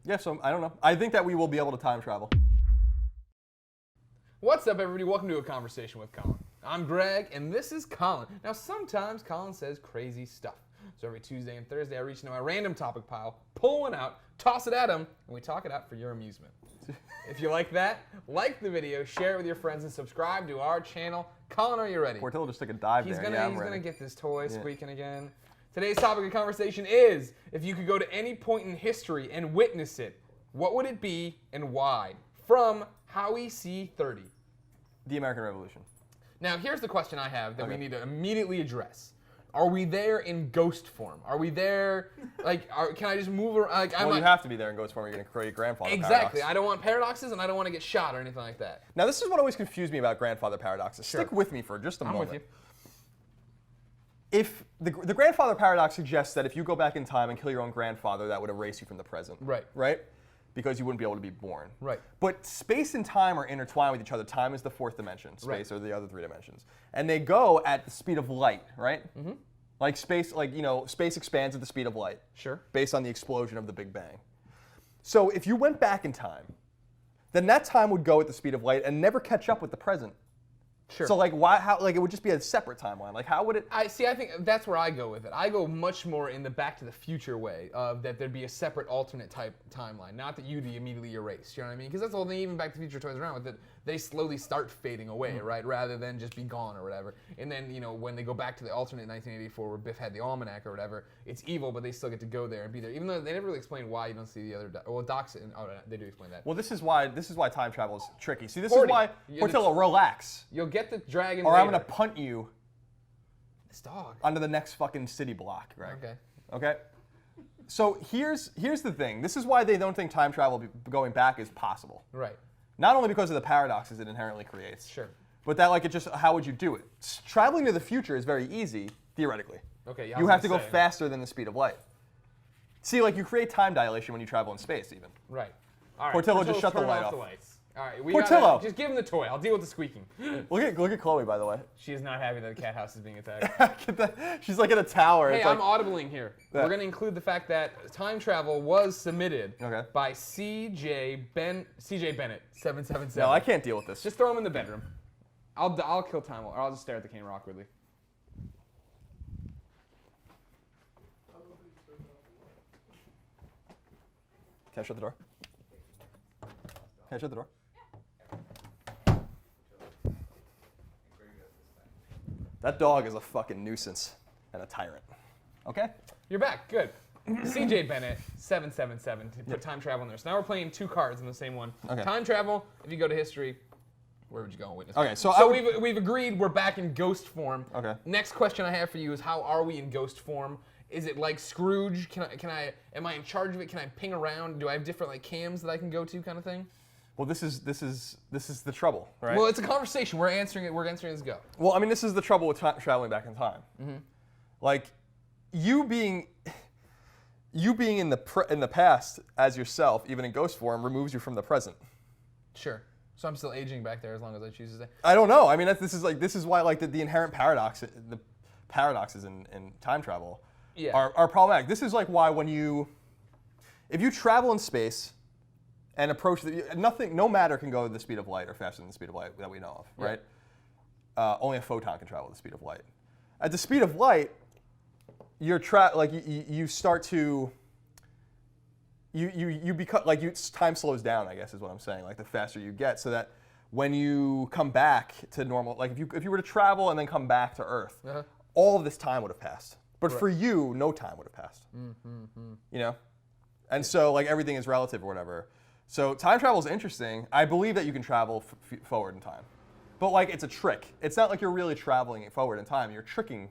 Yeah, so I don't know. I think that we will be able to time travel. What's up, everybody? Welcome to A Conversation with Colin. I'm Greg, and this is Colin. Now, sometimes Colin says crazy stuff. So every Tuesday and Thursday, I reach into my random topic pile, pull one out, toss it at him, and we talk it out for your amusement. If you like that, like the video, share it with your friends, and subscribe to our channel. Colin, are you ready? Portillo just took a dive He's there. gonna get this toy squeaking again. Today's topic of conversation is, if you could go to any point in history and witness it, what would it be and why? From Howie C30. The American Revolution. Now, here's the question I have that we need to immediately address. Are we there in ghost form? Are we there, like, can I just move around? Like, Well, you have to be there in ghost form. You're going to create grandfather Exactly. paradox. I don't want paradoxes, and I don't want to get shot or anything like that. Now, this is what always confused me about grandfather paradoxes. Sure. Stick with me for just a moment. I'm with you. If the grandfather paradox suggests that if you go back in time and kill your own grandfather, that would erase you from the present. Right. Right? Because you wouldn't be able to be born. Right. But space and time are intertwined with each other. Time is the fourth dimension. Space are the other three dimensions. And they go at the speed of light, right? Mm-hmm. Like space, space expands at the speed of light. Sure. Based on the explosion of the Big Bang. So if you went back in time, then that time would go at the speed of light and never catch up with the present. Sure. So it would just be a separate timeline. Like how would it? I think that's where I go with it. I go much more in the Back to the Future way of that there'd be a separate alternate type timeline, not that you'd be immediately erased. You know what I mean? Because that's the whole thing. Even Back to the Future toys around with it, they slowly start fading away, right? Rather than just be gone or whatever. And then when they go back to the alternate 1984 where Biff had the almanac or whatever, it's evil, but they still get to go there and be there, even though they never really explain why you don't see the other. Doc's. They do explain that. Well, this is why time travel is tricky. See, this 40. is why Portillo, relax. You'll get the dragon. Or later. I'm gonna punt you. This dog. Onto the next fucking city block, right? Okay. Okay. So here's the thing. This is why they don't think time travel going back is possible. Right. Not only because of the paradoxes it inherently creates. Sure. But that how would you do it? Traveling to the future is very easy, theoretically. Okay. You have to go faster than the speed of light. See, you create time dilation when you travel in space, even. Right. All right. Portillo, just shut the turn light off off. the lights. All right. Portillo! Just give him the toy. I'll deal with the squeaking. Look at Chloe, by the way. She is not happy that the cat house is being attacked. She's like in a tower. Hey, it's I'm like, audibling here. We're going to include the fact that time travel was submitted by CJ Bennett 777. No, I can't deal with this. Just throw him in the bedroom. I'll kill time, or I'll just stare at the camera awkwardly. Can I shut the door? Can I shut the door? That dog is a fucking nuisance and a tyrant. Okay? You're back. Good. CJ Bennett 777 to put time travel in there. So now we're playing two cards in the same one. Okay. Time travel. If you go to history, where would you go and witness? Okay, so we've agreed we're back in ghost form. Okay. Next question I have for you is, how are we in ghost form? Is it like Scrooge? Am I in charge of it? Can I ping around? Do I have different cams that I can go to, kind of thing? Well, this is the trouble, right? Well, it's a conversation. We're answering it. We're answering as go. Well, I mean, this is the trouble with traveling back in time. Mm-hmm. Like, you being in the past as yourself, even in ghost form, removes you from the present. Sure. So I'm still aging back there as long as I choose to stay. I don't know. I mean, this is why the inherent paradoxes in time travel are problematic. This is why if you travel in space and approach no matter can go at the speed of light or faster than the speed of light that we know of, right? Only a photon can travel at the speed of light. At the speed of light, you start to you become time slows down, I guess is what I'm saying. Like the faster you get, so that when you come back to normal, like if you were to travel and then come back to Earth, all of this time would have passed. But for you, no time would have passed. You know, and so everything is relative or whatever. So time travel is interesting. I believe that you can travel forward in time, but it's a trick. It's not like you're really traveling forward in time. You're tricking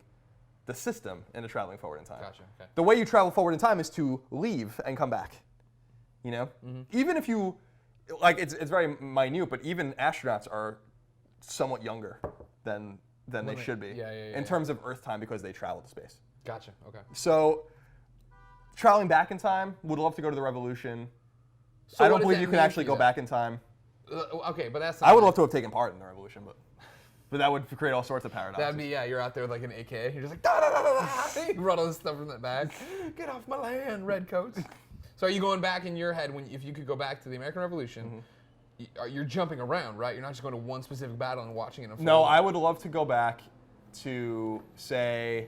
the system into traveling forward in time. Gotcha. Okay. The way you travel forward in time is to leave and come back. You know, even if you it's very minute, but even astronauts are somewhat younger than they should be in terms of Earth time because they travel to space. Gotcha. Okay. So traveling back in time, would love to go to the Revolution. So I don't believe you can actually go back in time. Okay, but that's. I would love to have taken part in the Revolution, but that would create all sorts of paradoxes. That'd be you're out there with an AK. You're just da da da da da. You run all this stuff from the back. Get off my land, redcoats. So are you going back in your head if you could go back to the American Revolution? You're jumping around, right? You're not just going to one specific battle and watching it unfold. No, I would love to go back to, say,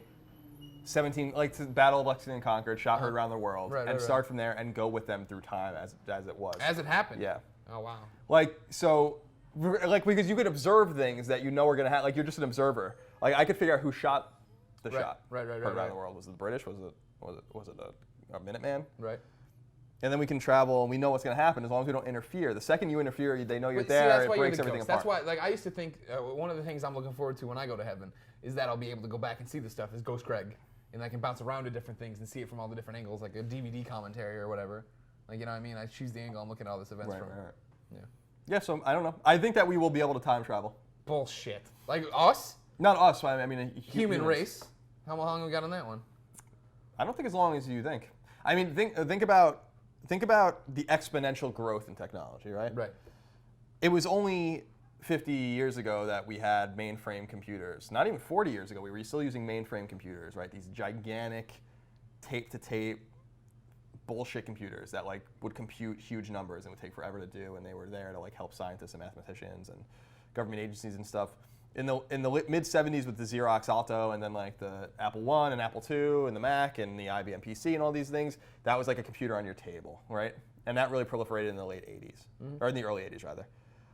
17, like to Battle of Lexington and Concord, shot heard around the world, and start from there and go with them through time as it was. As it happened? Yeah. Oh, wow. Like, so, like, because you could observe things that you know are going to happen. Like, you're just an observer. Like, I could figure out who shot the shot. Heard around the world. Was it the British? Was it a Minuteman? Right. And then we can travel, and we know what's going to happen as long as we don't interfere. The second you interfere, they know you're there, and it breaks everything apart. That's why, like, I used to think one of the things I'm looking forward to when I go to heaven is that I'll be able to go back and see the stuff as Ghost Craig, and I can bounce around to different things and see it from all the different angles, like a DVD commentary or whatever. Like, you know what I mean? I choose the angle I'm looking at all this events from. Right. Yeah. Yeah, so I don't know. I think that we will be able to time travel. Bullshit. Like us? Not us, I mean human race. How long have we got on that one? I don't think as long as you think. I mean, think about the exponential growth in technology, right? Right. It was only 50 years ago that we had mainframe computers. Not even 40 years ago, we were still using mainframe computers, right? These gigantic tape-to-tape bullshit computers that like would compute huge numbers and would take forever to do, and they were there to like help scientists and mathematicians and government agencies and stuff. In the mid 70s with the Xerox Alto, and then like the Apple I and Apple II and the Mac and the IBM PC and all these things, that was like a computer on your table, right? And that really proliferated in the late 80s, or in the early 80s rather.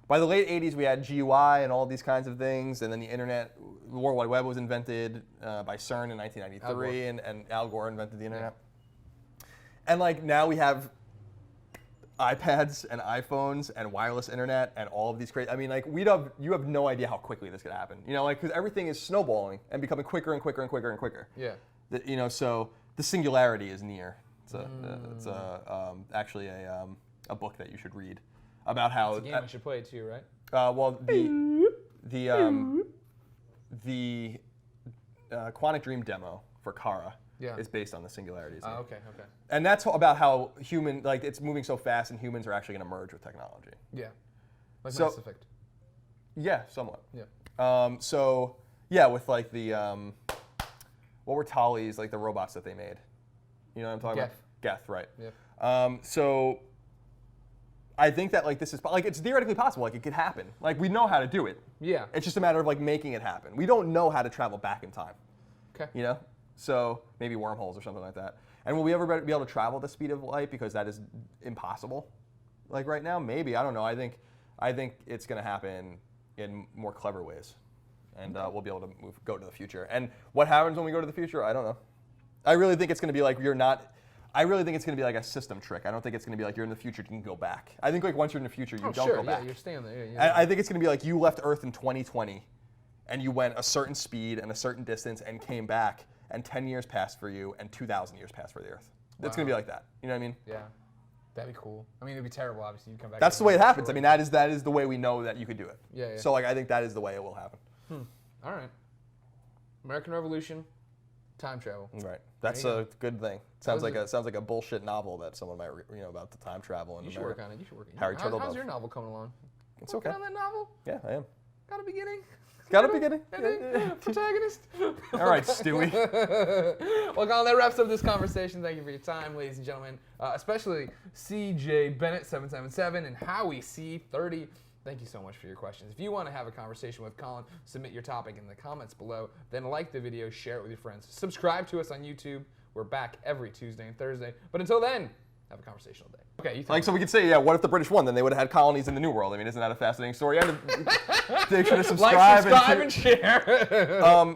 By the late 80s, we had GUI and all these kinds of things, and then the internet, the World Wide Web was invented by CERN in 1993, and Al Gore invented the internet. And like now we have iPads and iPhones and wireless internet and all of these crazy. I mean, like you have no idea how quickly this could happen. You know, like because everything is snowballing and becoming quicker and quicker and quicker and quicker. Yeah. You know, so the singularity is near. It's actually a book that you should read about how. It's a game I should play too, right? Well, the Quantic Dream demo for Kara. Yeah. Is based on the singularities. Oh, okay. And that's about how it's moving so fast, and humans are actually going to merge with technology. Yeah. Like Mass Effect. Yeah, somewhat. Yeah. So yeah, with like the what were Tali's, like the robots that they made? You know what I'm talking about? Geth, right? Yeah. So I think that like this is like it's theoretically possible. Like it could happen. Like we know how to do it. Yeah. It's just a matter of like making it happen. We don't know how to travel back in time. Okay. You know. So maybe wormholes or something like that. And will we ever be able to travel the speed of light, because that is impossible? Like right now, maybe. I don't know. I think it's going to happen in more clever ways, and we'll be able to go to the future. And what happens when we go to the future? I don't know. I really think it's going to be like I really think it's going to be like a system trick. I don't think it's going to be like you're in the future, you can go back. I think like once you're in the future, you don't go back. Yeah, you're staying there. Yeah. I think it's going to be like you left Earth in 2020, and you went a certain speed and a certain distance and came back. And 10 years passed for you, and 2,000 years passed for the Earth. It's going to be like that. You know what I mean? Yeah. That'd be cool. I mean, it'd be terrible, obviously. You'd come back. That's the way it happens. I mean, that is the way we know that you could do it. Yeah. So, like, I think that is the way it will happen. All right. American Revolution, time travel. Right. That's a good thing. Sounds like a bullshit novel that someone might about the time travel in America. You should work on it. You should work on it. Harry Turtledove. How's your novel coming along? It's okay. On that novel? Yeah, I am. Got a beginning? Got a beginning. Protagonist. All right, Stewie. Well, Colin, that wraps up this conversation. Thank you for your time, ladies and gentlemen. Especially CJ Bennett 777 and Howie C30. Thank you so much for your questions. If you want to have a conversation with Colin, submit your topic in the comments below. Then like the video, share it with your friends. Subscribe to us on YouTube. We're back every Tuesday and Thursday. But until then, have a conversational day. Okay, you so we could say, yeah, what if the British won? Then they would have had colonies in the New World. I mean, isn't that a fascinating story? They should have subscribed. Like, subscribe, and share.